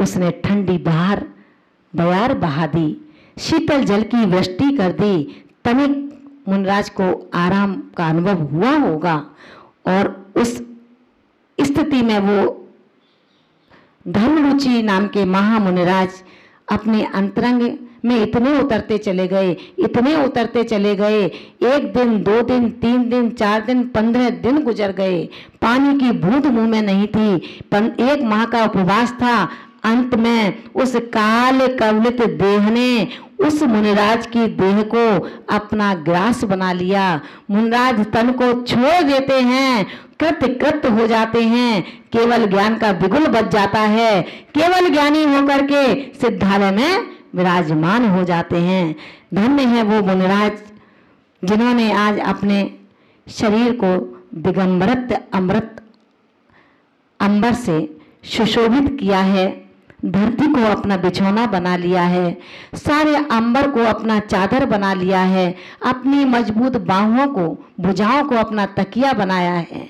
उसने ठंडी बयार बहा दी, शीतल जल की वृष्टि कर दी। तनिक मुनिराज को आराम का अनुभव हुआ होगा और उस स्थिति में वो धर्मरुचि नाम के महामुनिराज अपने अंतरंग में इतने उतरते चले गए। 1 दिन, 2 दिन, 3 दिन, 4 दिन, 15 दिन गुजर गए। पानी की बूंद मुंह में नहीं थी। 1 माह का उपवास था। अंत में उस काल कवलित देह ने उस मुनिराज की देह को अपना ग्रास बना लिया। मुनिराज तन को छोड़ देते हैं, कृत हो जाते हैं, केवल ज्ञान का बिगुल बच जाता है, केवल ज्ञानी होकर के सिद्धालय में विराजमान हो जाते हैं। धन्य है वो मुनिराज जिन्होंने आज अपने शरीर को दिगंबरत अमृत अंबर से सुशोभित किया है, धरती को अपना बिछौना बना लिया है, सारे अंबर को अपना चादर बना लिया है, अपनी मजबूत बाहुओं को, भुजाओं को अपना तकिया बनाया है।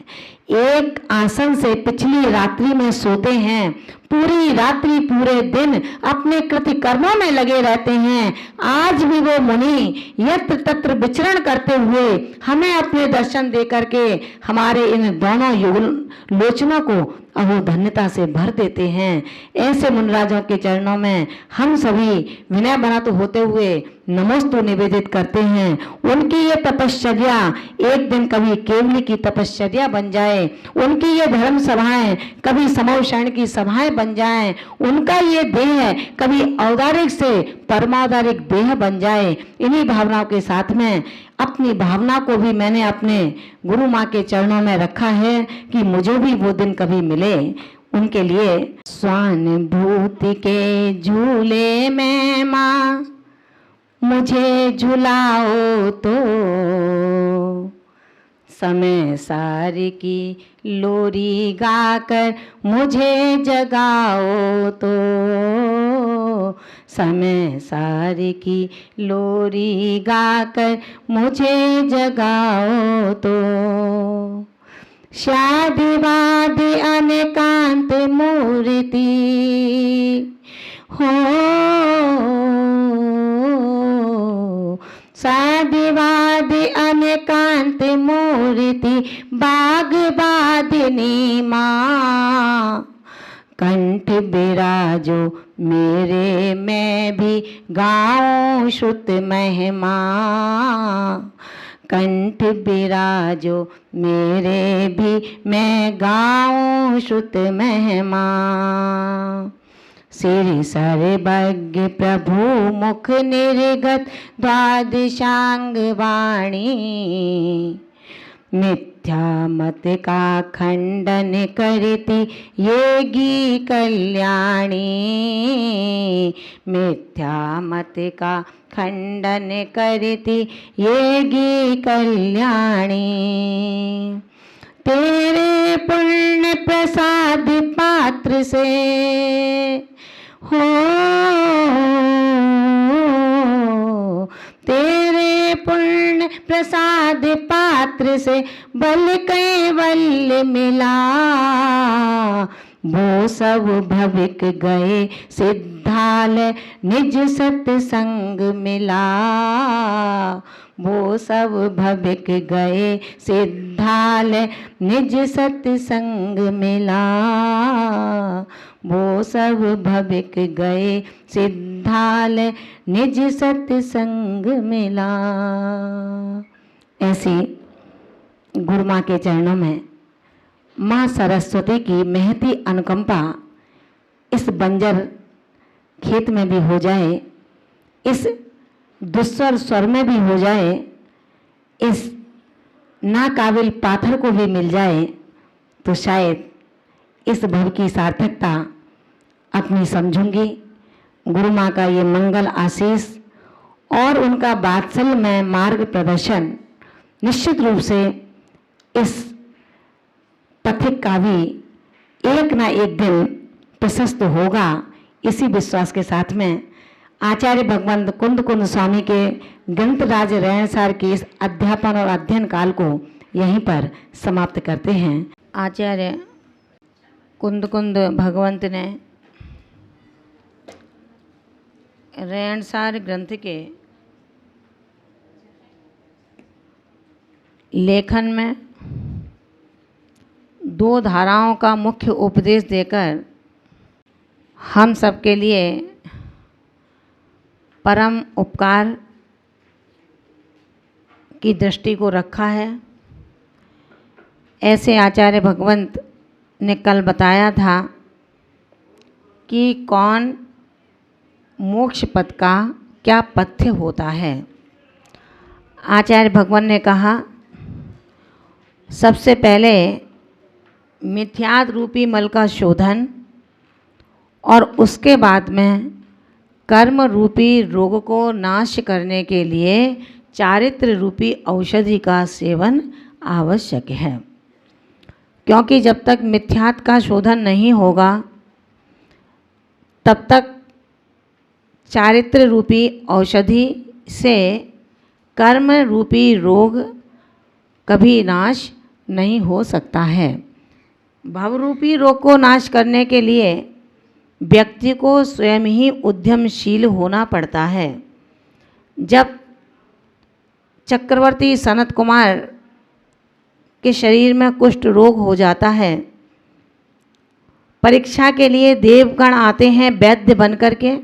एक आसन से पिछली रात्रि में सोते हैं, पूरी रात्रि पूरे दिन अपने कृत्य कर्मों में लगे रहते हैं। आज भी वो मुनि यत्र तत्र विचरण करते हुए हमें अपने दर्शन दे करके हमारे इन दोनों युगल लोचनों को अहो धन्यता से भर देते हैं। ऐसे मुनिराजों के चरणों में हम सभी विनय बनाते होते हुए नमोस्तु निवेदित करते हैं। उनकी ये तपश्चर्या एक दिन कभी केवली की तपश्चर्या बन जाए, उनकी ये धर्म सभाएं कभी समोषण की सभाएं बन जाएं, उनका ये देह कभी औदारिक से परमावदारिक देह बन जाए। इन्हीं भावनाओं के साथ में अपनी भावना को भी मैंने अपने गुरु माँ के चरणों में रखा है कि मुझे भी वो दिन कभी मिले। उनके लिए स्वानुभूति के झूले में माँ मुझे झुलाओ तो, समय सारी की लोरी गाकर मुझे जगाओ तो, समय सारी की लोरी गाकर मुझे जगाओ तो। शादी वादी अनेकांत मूर्ति हो, शादीवादी अनेकांत मूर्ति बागवादिनी माँ, कंठ बिराजो मेरे मैं भी गाऊं श्रुत महिमा, कंठ बिराजो मेरे भी मैं गाऊं श्रुत महिमा। श्री सर्वज्ञ प्रभु मुख निर्गत द्वादशांग वाणी, मिथ्या मत का खंडन करती येगी कल्याणी, मिथ्या मत का खंडन करती येगी कल्याणी। तेरे पुण्य प्रसाद पात्र से हो, तेरे पुण्य प्रसाद पात्र से बल कैवल्य मिला, वो सब भविक गए सिद्धालय निज सत्संग मिला, वो सब भविक गए सिद्धालय निज सत्संग मिला, वो सब भविक गए सिद्धालय निज सत्संग मिला। ऐसी गुरु माँ के चरणों में माँ सरस्वती की महती अनुकंपा इस बंजर खेत में भी हो जाए, इस दुस्वर स्वर में भी हो जाए, इस नाकाबिल पाथर को भी मिल जाए, तो शायद इस भव की सार्थकता अपनी समझूंगी। गुरु माँ का ये मंगल आशीष और उनका वात्सल्य में मार्ग प्रदर्शन निश्चित रूप से इस पथिक का भी एक ना एक दिन प्रशस्त होगा, इसी विश्वास के साथ में आचार्य भगवंत कुंद कुंद स्वामी के ग्रंथराज रहनसार की इस अध्यापन और अध्ययन काल को यहीं पर समाप्त करते हैं। आचार्य कुंद कुंद भगवंत ने रेणसार ग्रंथ के लेखन में दो धाराओं का मुख्य उपदेश देकर हम सबके लिए परम उपकार की दृष्टि को रखा है। ऐसे आचार्य भगवंत ने कल बताया था कि कौन मोक्ष पद का क्या पथ्य होता है। आचार्य भगवान ने कहा सबसे पहले मिथ्याद रूपी मल का शोधन और उसके बाद में कर्म रूपी रोग को नाश करने के लिए चारित्र रूपी औषधि का सेवन आवश्यक है, क्योंकि जब तक मिथ्यात का शोधन नहीं होगा तब तक चारित्र रूपी औषधि से कर्म रूपी रोग कभी नाश नहीं हो सकता है। भवरूपी रोग को नाश करने के लिए व्यक्ति को स्वयं ही उद्यमशील होना पड़ता है। जब चक्रवर्ती सनत कुमार के शरीर में कुष्ठ रोग हो जाता है, परीक्षा के लिए देवगण आते हैं वैद्य बन कर के।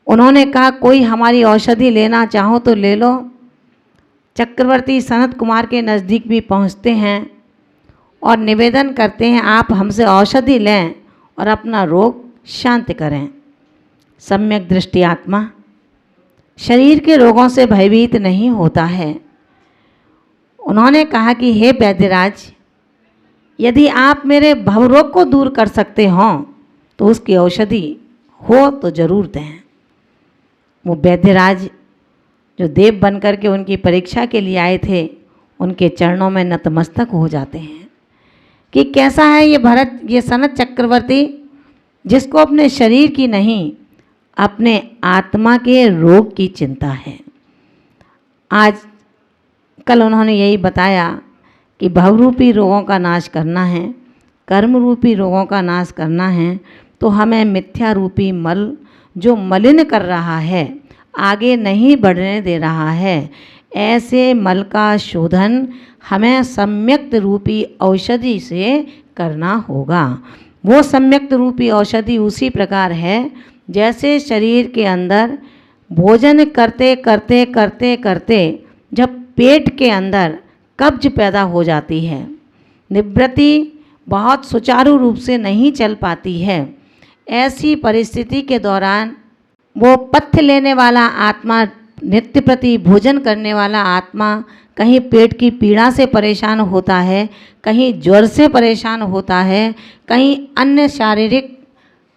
उन्होंने कहा कोई हमारी औषधि लेना चाहो तो ले लो। चक्रवर्ती सनत कुमार के नज़दीक भी पहुंचते हैं और निवेदन करते हैं आप हमसे औषधि लें और अपना रोग शांत करें। सम्यक दृष्टि आत्मा शरीर के रोगों से भयभीत नहीं होता है। उन्होंने कहा कि हे वैद्यराज, यदि आप मेरे भवरोग को दूर कर सकते हों तो उसकी औषधि हो तो ज़रूर दें। वो वैद्यराज जो देव बन कर के उनकी परीक्षा के लिए आए थे, उनके चरणों में नतमस्तक हो जाते हैं कि कैसा है ये भरत, ये सनत चक्रवर्ती, जिसको अपने शरीर की नहीं अपने आत्मा के रोग की चिंता है। आज कल उन्होंने यही बताया कि भवरूपी रोगों का नाश करना है, कर्म रूपी रोगों का नाश करना है, तो हमें मिथ्या रूपी मल जो मलिन कर रहा है, आगे नहीं बढ़ने दे रहा है, ऐसे मल का शोधन हमें सम्यक्त रूपी औषधि से करना होगा। वो सम्यक्त रूपी औषधि उसी प्रकार है जैसे शरीर के अंदर भोजन करते करते करते करते जब पेट के अंदर कब्ज पैदा हो जाती है, निवृत्ति बहुत सुचारू रूप से नहीं चल पाती है, ऐसी परिस्थिति के दौरान वो पथ्य लेने वाला आत्मा, नित्य प्रति भोजन करने वाला आत्मा कहीं पेट की पीड़ा से परेशान होता है, कहीं ज्वर से परेशान होता है, कहीं अन्य शारीरिक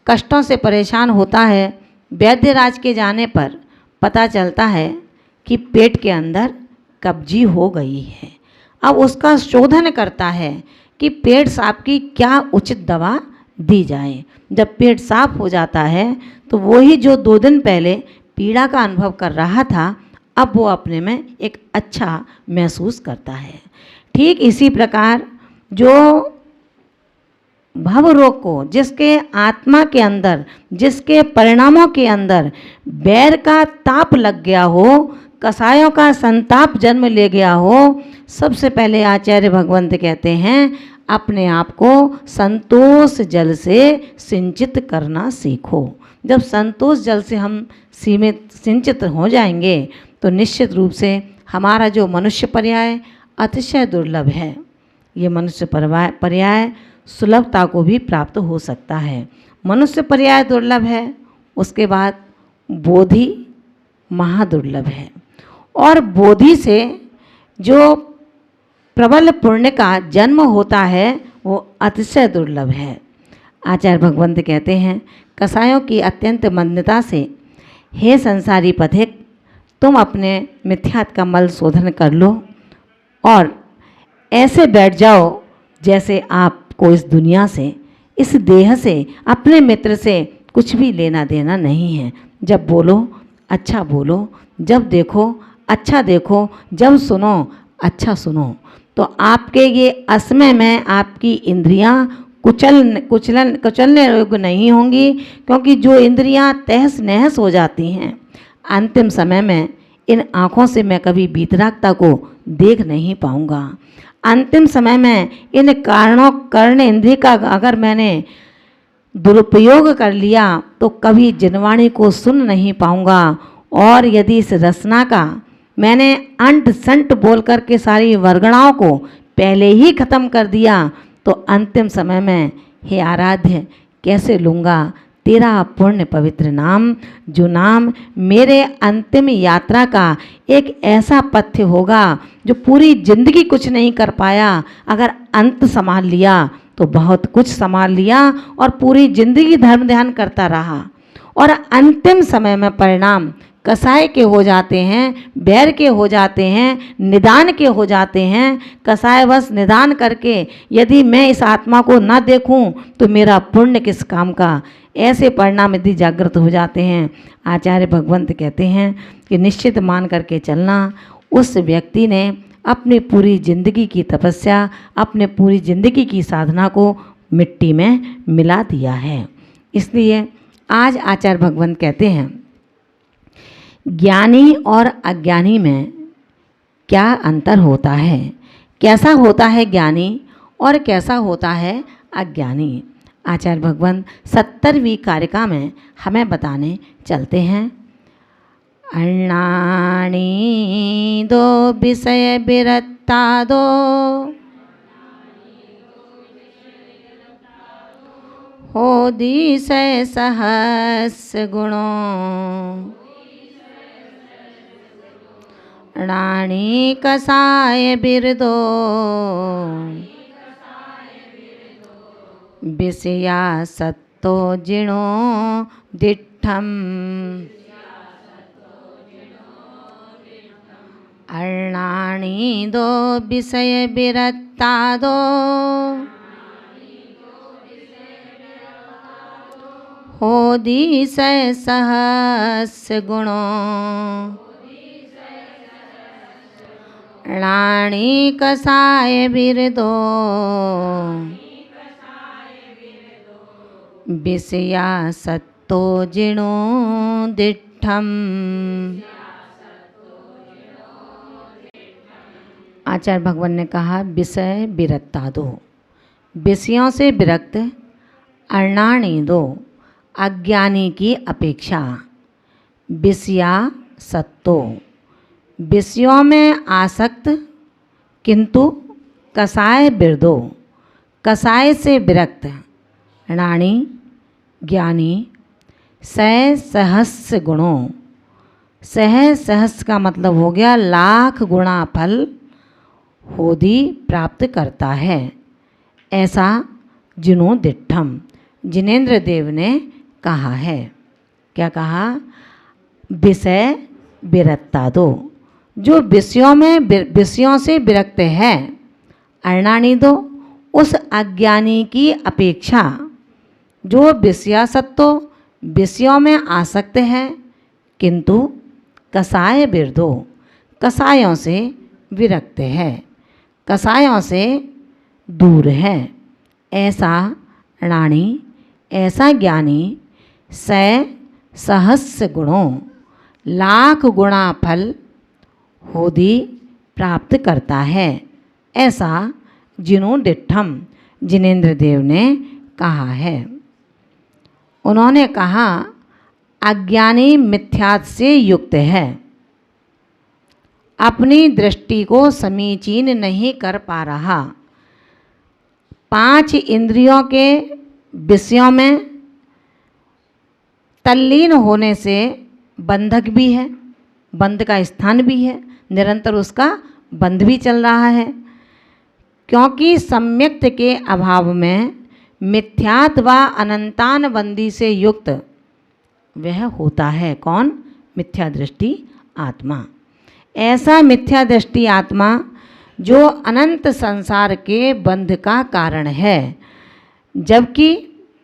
कष्टों से परेशान होता है। वैद्यराज के जाने पर पता चलता है कि पेट के अंदर कब्जी हो गई है। अब उसका शोधन करता है कि पेट साफ की क्या उचित दवा दी जाए। जब पेट साफ हो जाता है तो वही जो 2 दिन पहले पीड़ा का अनुभव कर रहा था, अब वो अपने में एक अच्छा महसूस करता है। ठीक इसी प्रकार जो भव रोग को, जिसके आत्मा के अंदर, जिसके परिणामों के अंदर बैर का ताप लग गया हो, कसायों का संताप जन्म ले गया हो, सबसे पहले आचार्य भगवंत कहते हैं अपने आप को संतोष जल से सिंचित करना सीखो। जब संतोष जल से हम सिंचित हो जाएंगे तो निश्चित रूप से हमारा जो मनुष्य पर्याय अतिशय दुर्लभ है, ये मनुष्य पर्याय सुलभता को भी प्राप्त हो सकता है। मनुष्य पर्याय दुर्लभ है, उसके बाद बोधि महादुर्लभ है, और बोधि से जो प्रबल पुण्य का जन्म होता है वो अतिशय दुर्लभ है। आचार्य भगवंत कहते हैं कसायों की अत्यंत मंदता से हे संसारी पथिक, तुम अपने मिथ्यात का मल शोधन कर लो और ऐसे बैठ जाओ जैसे आपको इस दुनिया से, इस देह से, अपने मित्र से कुछ भी लेना देना नहीं है। जब बोलो अच्छा बोलो, जब देखो अच्छा देखो, जब सुनो अच्छा सुनो। तो आपके ये असमय में आपकी इंद्रियां कुचलने योग्य नहीं होंगी, क्योंकि जो इंद्रियां तहस नहस हो जाती हैं, अंतिम समय में इन आँखों से मैं कभी वीतरागता को देख नहीं पाऊंगा। अंतिम समय में इन कर्ण इंद्रिय का अगर मैंने दुरुपयोग कर लिया तो कभी जिनवाणी को सुन नहीं पाऊंगा। और यदि इस रसना का मैंने अंट संट बोल कर के सारी वर्गणाओं को पहले ही खत्म कर दिया तो अंतिम समय में हे आराध्य कैसे लूँगा तेरा पूर्ण पवित्र नाम, जो नाम मेरे अंतिम यात्रा का एक ऐसा पथ्य होगा जो पूरी जिंदगी कुछ नहीं कर पाया, अगर अंत संभाल लिया तो बहुत कुछ संभाल लिया और पूरी जिंदगी धर्म ध्यान करता रहा और अंतिम समय में परिणाम कसाय के हो जाते हैं, बैर के हो जाते हैं, निदान के हो जाते हैं। कसायवश निदान करके यदि मैं इस आत्मा को न देखूं तो मेरा पुण्य किस काम का, ऐसे परिणाम यदि जागृत हो जाते हैं। आचार्य भगवंत कहते हैं कि निश्चित मान करके चलना। उस व्यक्ति ने अपनी पूरी जिंदगी की तपस्या, अपने पूरी जिंदगी की साधना को मिट्टी में मिला दिया है। इसलिए आज आचार्य भगवंत कहते हैं ज्ञानी और अज्ञानी में क्या अंतर होता है, कैसा होता है ज्ञानी और कैसा होता है अज्ञानी। आचार्य भगवंत 70वीं कारिका में हमें बताने चलते हैं। अन्नानी दो विषय विरत्ता दो, होदिशय सहस गुणों, रानी कसाय बिरदो, विषया सत्तो जिणो दिठम, अर्णानी दो विषय विरत्ता दो, होदिशय सहस गुणों, रानी कसाय बिरदो, विषया सत्तो जिणो दिठम। आचार्य भगवान ने कहा विषय विरत्ता दो, विषयों से विरक्त अर्णाणी दो, अज्ञानी की अपेक्षा, विषया सत्तो, विषयों में आसक्त किंतु कसाय बिरदो, कसाय से विरक्त, रानी ज्ञानी, सहस्र गुणों, सहस्र का मतलब हो गया लाख गुणा फल होदी प्राप्त करता है, ऐसा जिनो दिठम जिनेन्द्र देव ने कहा है। क्या कहा? विषय विरत्ता दो, जो विषयों से विरक्त है, अर्णानी दो, उस अज्ञानी की अपेक्षा जो विषयासक्तो विषयों में आसक्त है किंतु कसाय बिरदो, कसायों से विरक्त है, कसायों से दूर है, ऐसा रानी, ऐसा ज्ञानी सहस्र गुणों, लाख गुणा फल होदी प्राप्त करता है, ऐसा जिनो दिठम जिनेन्द्र देव ने कहा है। उन्होंने कहा अज्ञानी मिथ्यात्व से युक्त है, अपनी दृष्टि को समीचीन नहीं कर पा रहा, 5 इंद्रियों के विषयों में तल्लीन होने से बंधक भी है, बंध का स्थान भी है, निरंतर उसका बंध भी चल रहा है, क्योंकि सम्यक्त के अभाव में मिथ्यात्व व अनंतान बंदी से युक्त वह होता है। कौन? मिथ्या दृष्टि आत्मा। ऐसा मिथ्या दृष्टि आत्मा जो अनंत संसार के बंध का कारण है, जबकि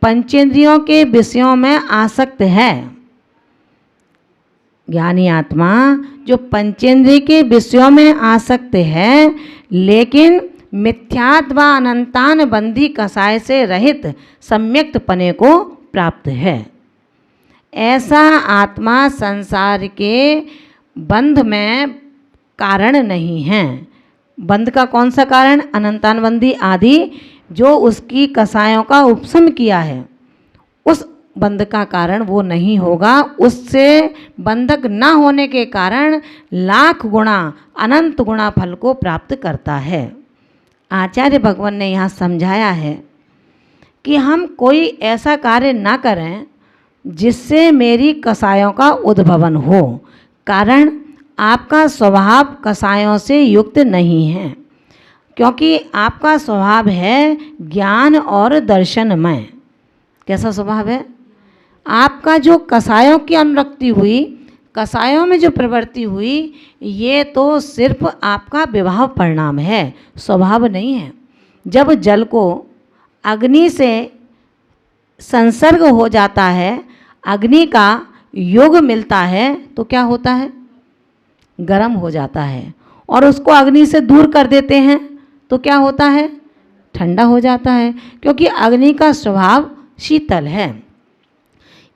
पंचेंद्रियों के विषयों में आसक्त है। ज्ञानी आत्मा जो पंचेंद्रिय के विषयों में आसक्त है, लेकिन मिथ्यात्व अनंतान बंधी कसाय से रहित सम्यक्त पने को प्राप्त है। ऐसा आत्मा संसार के बंध में कारण नहीं है। बंध का कौन सा कारण? अनंतान बंधी आदि जो उसकी कसायों का उपशम किया है, उस बंध का कारण वो नहीं होगा। उससे बंधक न होने के कारण लाख गुणा अनंत गुणा फल को प्राप्त करता है। आचार्य भगवान ने यहाँ समझाया है कि हम कोई ऐसा कार्य ना करें जिससे मेरी कसायों का उद्भवन हो, कारण आपका स्वभाव कसायों से युक्त नहीं है, क्योंकि आपका स्वभाव है ज्ञान और दर्शनमय। कैसा स्वभाव है? आपका जो कसायों की अनुरक्ति हुई, कसायों में जो प्रवृत्ति हुई, ये तो सिर्फ आपका विभाव परिणाम है, स्वभाव नहीं है। जब जल को अग्नि से संसर्ग हो जाता है, अग्नि का योग मिलता है, तो क्या होता है? गर्म हो जाता है। और उसको अग्नि से दूर कर देते हैं तो क्या होता है? ठंडा हो जाता है, क्योंकि अग्नि का स्वभाव शीतल है।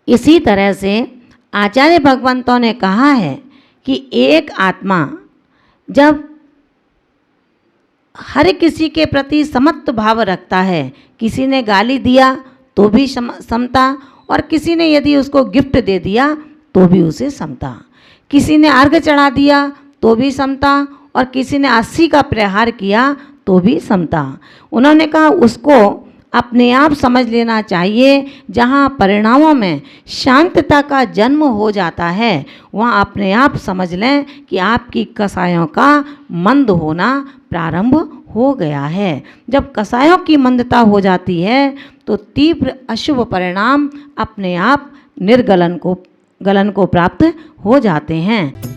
इसी तरह से आचार्य भगवंतों ने कहा है कि एक आत्मा जब हर किसी के प्रति समत्व भाव रखता है, किसी ने गाली दिया तो भी समता, और किसी ने यदि उसको गिफ्ट दे दिया तो भी उसे समता, किसी ने अर्घ चढ़ा दिया तो भी समता, और किसी ने 80 का प्रहार किया तो भी समता। उन्होंने कहा उसको अपने आप समझ लेना चाहिए। जहाँ परिणामों में शांतता का जन्म हो जाता है, वहाँ अपने आप समझ लें कि आपकी कसायों का मंद होना प्रारंभ हो गया है। जब कसायों की मंदता हो जाती है तो तीव्र अशुभ परिणाम अपने आप गलन को प्राप्त हो जाते हैं।